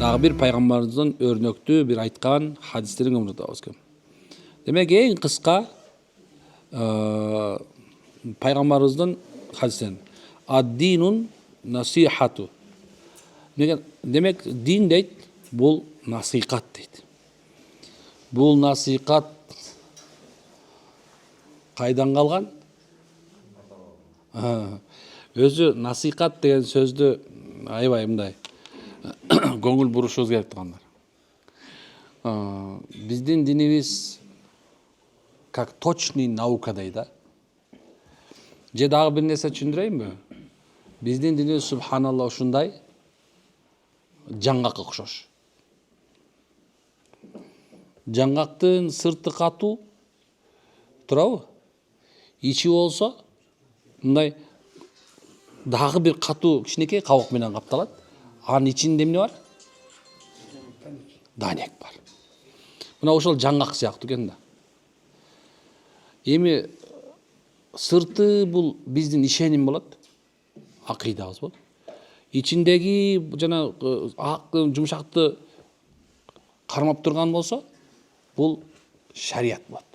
Дагы бир пайгамбарыбыздын өрнөктүү бир айткан хадистерин умурдабыз кем. Демек эң кыска пайгамбарыбыздын хадистерин ад-динун насихату. Демек дин дейт, бул насихат дейт. Бул насихат кайдан калган? Өзү насихат деген сөздү аябай мындай көңүл бурушубуз керек тургандар. Биздин динибиз как точный наука дейт. Же дагы бир нерсе түшүндүрөйүнбү? Биздин динибиз субханалла ушундай жаңгакка окшош. Жаңгактын сырты катуу турабы? Ичи болсо мындай дагы бир катуу кичинекей кабык менен капталат. Анын ичинде эмне бар? Данек бар. Мына ошол жаңгак сыяктуу экен да. Эми сырты бул биздин ишеним болот, акыйдабыз болот. Ичиндеги жана ак жумшакты кармап турган болсо, бул шарият болот.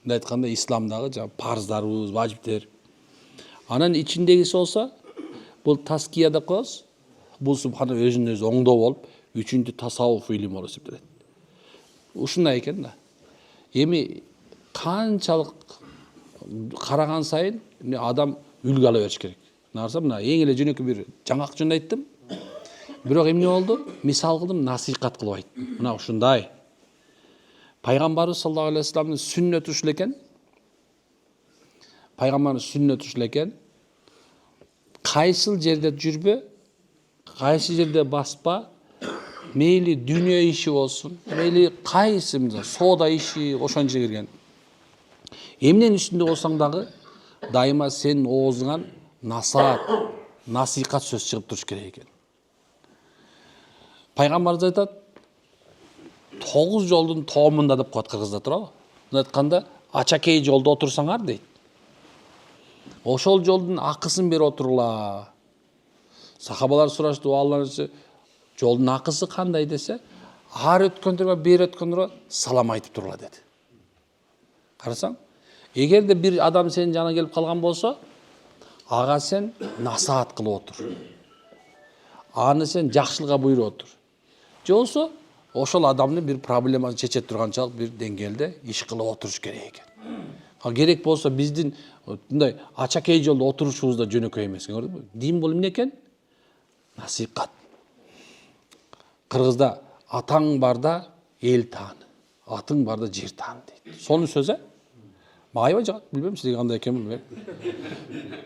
Мындай айтканда исламдагы жана парыздарыбыз, важиптер. Анан ичиндегиси болсо, бул таския деп коебуз. Бул субхана өзүнөн өзү оңдоо болуп, үчүнчү тасаввуф илим болуп эсептелет. Ушундай экен да. Эми канчалык караган сайын адам үлгү ала бериш керек. Нарса мына эң эле жөнөкөй бир жаңгак жөнүндө айттым. Бирок эмне болду? Мисал кылдым, насихат кылып айттым. Мына ушундай. Пайгамбарыбыз саллаллаху алейхи вассаламдын сүннөтү ушул экен. Пайгамбардын сүннөтү ушул экен. Кайсыл жерде жүрбө, кайсы жерде баспа, мейли дүйнө иши болсун, мейли кайсы соода иши ошончо кирген. Эмненин үстүндө болсоң дагы дайыма сенин оозуңан насихат сөз чыгып туруш керек экен. Пайгамбарыбыз айтат, 9 жолдун тоомунда деп коет кыргызда турабы? Мына айтканда, ачакей жолдо отурсаңар дейт. Ошол жолдун акысын берип отургула. Сахабалар сураштı, Аллахчы, жолдун акысы кандай десе, ар өткөндөргө, бери өткөндөргө салам айтып тургула деди. Карасаң, эгерде бир адам сенин жаныңа келип калган болсо, ага сен насаат кылып отур. Аны сен жакшылыкка буйруп отур. Же болсо, ошол адамдын бир проблемасын чече турганчалык бир деңгээлде иш кылып отуруш керек экен. Керек болсо биздин мындай ачакей жолдо отурушубуз да жөнөкөй эмес, көрдүңбү? Дин бул эмне экен? Насихат. Кыргызда атаң барда эл тааны, атың барда жер тааны дейт. Сонун сөз э? Аябай жагат, билбейм сизге кандай экенин билбейм.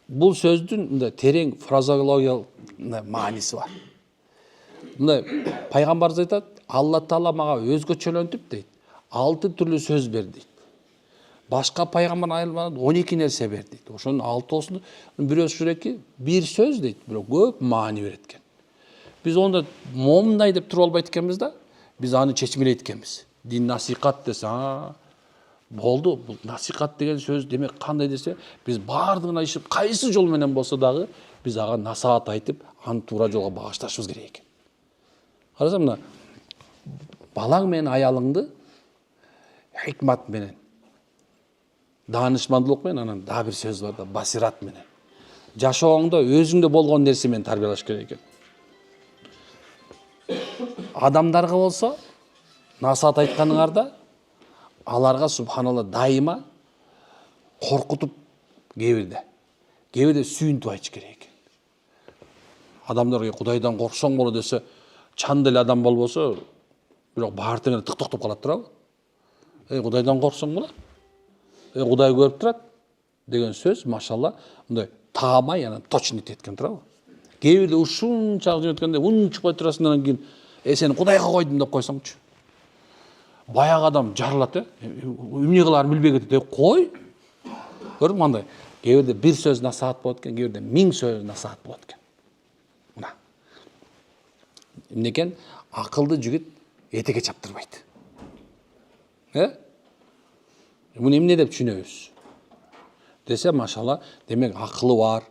Бул сөздүн мындай терең фразеологиялык мааниси бар. Мындай пайгамбарыбыз айтат, Алла Таала мага өзгөчөлөнтүп дейт, 6 түрлүү сөз берди дейт. Башка пайгамбар айылман 12 нерсе берди дейт. Ошонун 6-осун бирөөсү шуреки бир сөз дейт, бирок көп маани берет экен. Биз онда момундай деп туруп албайт экенбиз да, биз аны чечмелейт экенбиз. Дин насихат десе, болду, бул насихат деген сөз демек кандай десе, биз бардыгына ишип, кайсы жол менен болсо дагы биз ага насаат айтып, аны туура жолго багышташыбыз керек экен. Карасаң, мына балаң менен аялыңды хикмат менен, даанышмандылык менен, анан дагы бир сөз бар да, басират менен. Жашооңдо өзүңдө болгон нерсе менен тарбиялаш керек экен. Адамдарга болсо, насаат айтканыңарда, аларга субханалла дайыма коркутуп кээ бирде сүйүнтүп айтыш керек экен. Адамдарга Кудайдан корксоң болот десе, чан деле адам болбосо, бирок баары тең тык токтоп калат турабы? Кудайдан корксоң болот. Кудай көрүп турат деген сөз, машалла, мындай таамай, анан точно кеткен турабы? Кээ бирде ушунчалык жөнөткөндө унчукпай турасыңдан кийин, сени Кудайга койдум деп койсоңчу. Баягы адам жарылат, эмне кыларын билбей кетет, кой. Көрдүңбү кандай? Кээ бирде бир сөз насаат болот экен, кээ бирде 1000 сөз насаат болот экен. Мына. Эмне экен? Акылды жигит этеге чаптырбайт. Муну эмне деп түшүнөбүз? Десе, машалла, демек акылы бар,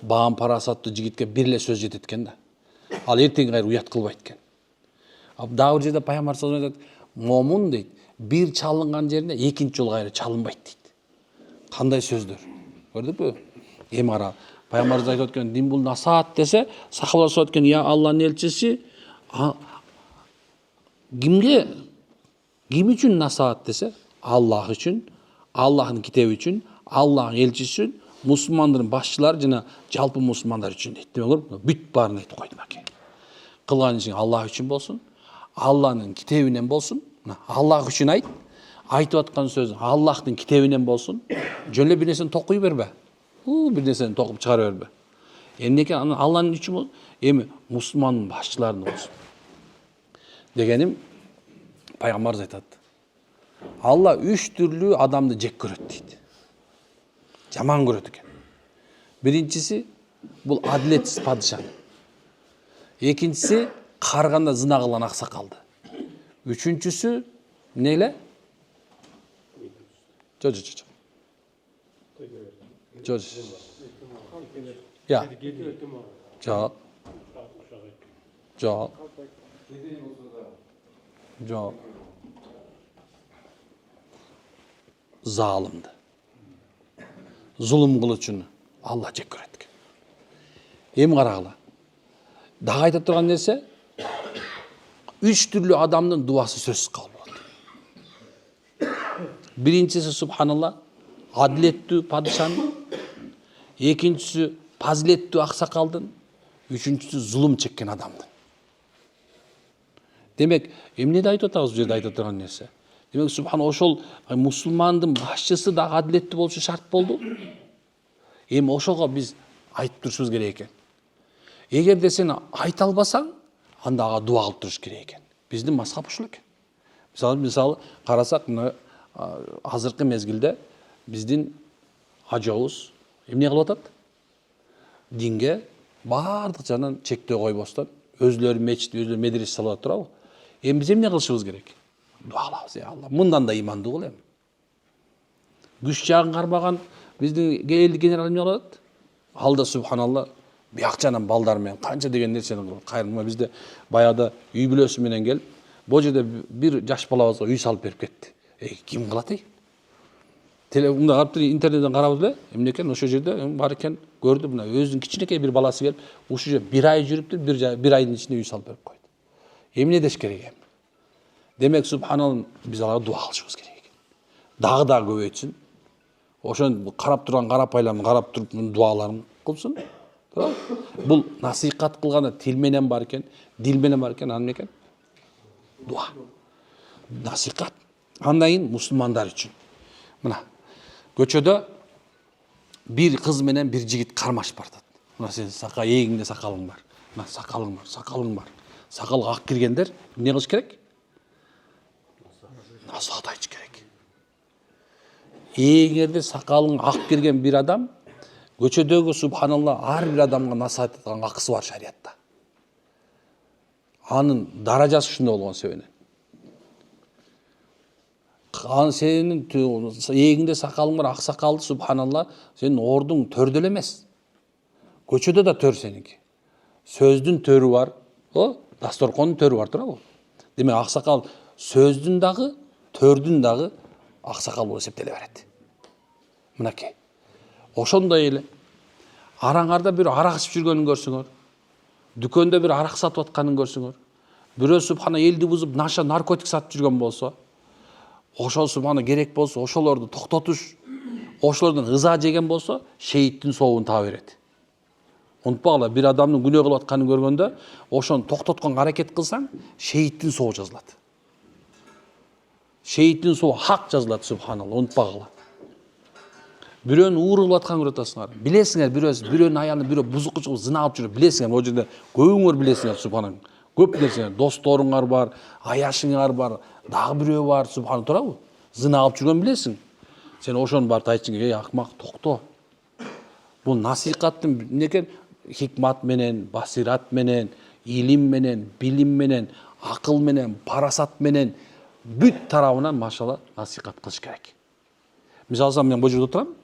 баам парасаттуу жигитке бир эле сөз жетет экен да. ал эртең кайра уят кылбайт экен. Дагы бир жерде пайгамбар саллаллаху алейхи ва саллям айтат, момун дейт, бир чалынган жерине экинчи жолу кайра чалынбайт дейт. Кандай сөздөр. Көрдүкпү? Эми кара, пайгамбарыбыз айтып өткөн дин бул насаат десе, сахабалар сурап өткөн, я Аллахнын элчиси, кимге, ким үчүн насаат десе, Аллах үчүн, Аллахтын китеби үчүн, Аллахтын элчиси үчүн, мусулмандардын башчылары жана жалпы мусулмандар үчүн дейт. Демек, бүт баарын айтып койду маке. Кылган ишиң Аллах үчүн болсун, Аллахтын китебинен болсун, Аллах үчүн айт. Айтып аткан сөз Аллахтын китебинен болсун. Жөн эле бир нерсени токуй бербе. Бир нерсени токуп чыгара бербе. Эмнеге Аллахтын үчүн эми мусулмандын башчыларынын болсун. Дегеним пайгамбарыбыз айтат. Алла 3 түрлүү адамды жек көрөт дейт. Жаман көрөт экен. Биринчиси бул адилетсиз падыша. Экинчиси карганда зына кылган аксакалды. Үчүнчүсү эмне эле? Жо. Я. Жо. Залымды. Зулум кылуучуну Алла жек көрөт экен. Эми карагыла. Дагы айтып турган нерсе, 3 түрлүү адамдын дуасы сөзсүз кабыл болот. Биринчиси субханалла, адилеттүү падышанын, экинчиси фазилеттүү аксакалдын, үчүнчүсү зулум чеккен адамдын. Демек, эмнеде айтып атабыз бул жерде айтып турган нерсе? Демек, субхан ошол мусулмандын башчысы дагы адилеттүү болушу шарт болду. Эми ошого биз айтып турушубуз керек экен. Эгерде сен айта албасаң, анда ага дуа кылып туруш керек экен. Биздин мазхаб ушул экен. Мисалы карасак, мына азыркы мезгилде биздин ажабыз эмне кылып атат? Динге баардык жагынан чектөө койбостон өзлөрү мечит, өзлөрү медресе салып турабы? Эми биз эмне кылышыбыз керек? Дуа кылабыз, ey Алла. Мындан да имандуу кыл эми. Күч жагын кармаган биздин элдик генерал эмне кылып атат? Ал да субханалла биякчанан балдар менен канча деген нерсени кылып. Кайрылма бизде баягыда үй бүлөсү менен келип, бул жерде бир жаш балабызга үй салып берип кетти. Ким кылат ey? Телефонда карап туруп интернеттен карабыз эле, эмне экен ошол жерде бар экен, көрдү мына өзүнүн кичинекей бир баласы келип, ушул жерде 1 ай жүрүптүр, 1 айдын ичинде үй салып берип койду. Эмне деш керек эми? Демек субханалла биз аларга дуа кылышыбыз керек экен. Дагы көбөйтсүн. Ошон карап турган карапайларын карап туруп дуаларын кылсын. Бул насихат кылганда тил менен бар экен, дил менен бар экен, аны экен? Дуа. Насихат. Андан кийин мусулмандар үчүн. Мына көчөдө бир кыз менен бир жигит кармашып бартат. Мына сен эгиңде сакалың бар. Мына сакалың бар. Сакалга ак киргендер эмне кылыш керек? Насаат айтыш керек. Эгерде сакалың ак кирген бир адам, көчөдөгү субханалла ар бир адамга насаат айткан акысы бар шариятта. Анын даражасы ушундай болгон себебинен. Сенин эгиңде сакалың бар, ак сакалды субханалла, сенин ордуң төрдө эле эмес. Көчөдө да төр сеники. Сөздүн төрү бар, дасторкондун төрү бар турабы? Демек ак сакал сөздүн дагы, төрдүн дагы ак сакал болуп эсептеле берет. Мынакей. Ошондой эле араңарда бир арак ичип жүргөнүн көрсөңөр, дүкөндө бир арак сатып атканын көрсөңөр, бирөө субхана элди бузуп наша наркотик сатып жүргөн болсо, ошол субхана керек болсо, ошолорду токтотуш, ошолордон ыза жеген болсо, шейиттин сообун таба берет. Унутпагыла, бир адамдын күнөө кылып атканын көргөндө, ошону токтотконго аракет кылсаң, шейиттин сообу жазылат. Шейиттин сообу хак жазылат, субханалла, унутпагыла. Бирөөнүн ууру кылып атканын көрүп атасыңар. Билесиңер, бирөөнүн аялын бирөө бузукчу кылып зына алып жүрүп, билесиңер, ол жерде көбүңөр билесиңер, субханалла. Көп нерсе, досторуңар бар, аяшыңар бар, дагы бирөө бар, субханалла, турабы? Зына алып жүргөн билесиң. Сен ошону барып айтчың, ey акмак, токто. Бул насихаттын эмне хикмат менен, басират менен, илим менен, билим менен, акыл менен, парасат менен бүт тарабынан машалла насихат кылыш керек. Мисалы мен бул жерде отурам,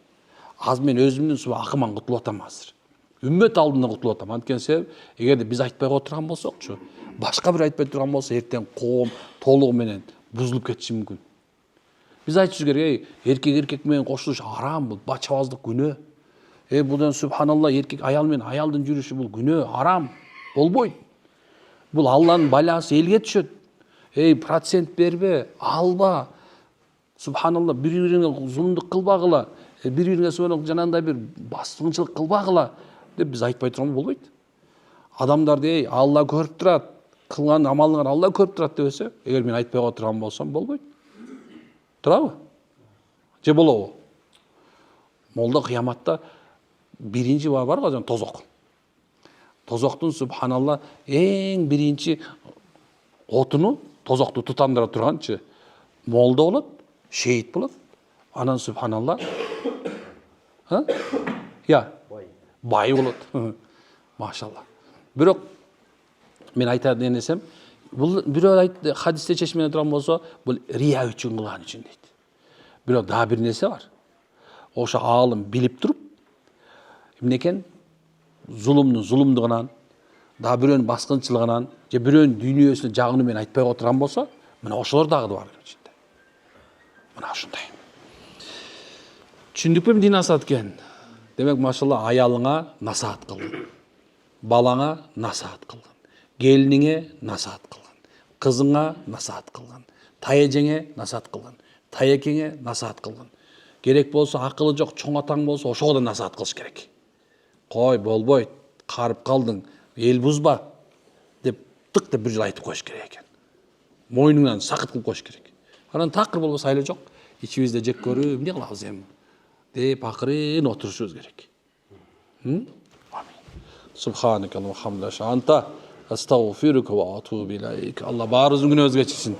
азыр мен өзүмдүн акыман кутулуп атам азыр. Үммет алдында кутулуп атам. Анткени себеп, эгерде биз айтпай кое турган болсокчу, башка бир айтпай турган болсо, эртең коом толугу менен бузулуп кетиши мүмкүн. Биз айтышыбыз керек, эркек эркек менен кошулуш арам, бул бачабаздык күнөө. Будан субханалла, эркек аял менен аялдын жүрүшү бул күнөө, арам, болбойт. Бул Алланын баласы элге түшөт. Процент бербе, алба. Субханалла, бири-бириңе зулумдук кылбагыла, бири-бириңе сонун жанагындай бир баскынчылык кылбагыла деп биз айтпай турганбыз болбойт. Адамдарды Алла көрүп турат, кылган амалыңар Алла көрүп турат дебесе, эгер мен айтпай кое турган болсом болбойт. Турабы? Же болобу? Молда кыяматта биринчи бар го, тозок. Тозоктун субханалла эң биринчи отуну, тозокту тутандыра турганчы молда болот, шейит болот. Анан субханалла бай болот. Машалла. Бирок мен айтар денесем, бул бирөө хадисте чечмене турган болсо, бул рия үчүн кылган үчүн дейт. Бирок дагы бир нерсе бар. Ошо аалым билип туруп, эмне экен? Зулумдугунан, дагы бирөөнүн баскынчылыгынан, же бирөөнүн дүйнөсүнө жагынуу менен айтпай кое турган болсо, мына ошолор дагы бар ичинде. Мына ушундай. Түшүндүкпү дин насаат экен? Демек, машалла, аялыңа насаат кылгын. Балаңа насаат кылгын. Келиниңе насаат кылгын. Кызыңа насаат кылгын. Тайэжеңе насаат кылгын. Таекеңе насаат кылгын. Керек болсо, акылы жок чоң атаң болсо, ошого да насаат кылыш керек. Кой, болбойт, карып калдың, эл бузба деп тык деп бир жыл айтып коюш керек экен. Мойнуңан сакыт кылып коюш керек. Анан такыр болбосо айла жок, ичибизде жек көрүп, эмне кылабыз эми деп акырын отурушубуз керек. Амин. Субханакаллахумма ва хамдика анта астагфирука ва атубу илейк. Алла баарыбыздын күнөөбүзгө кечирсин.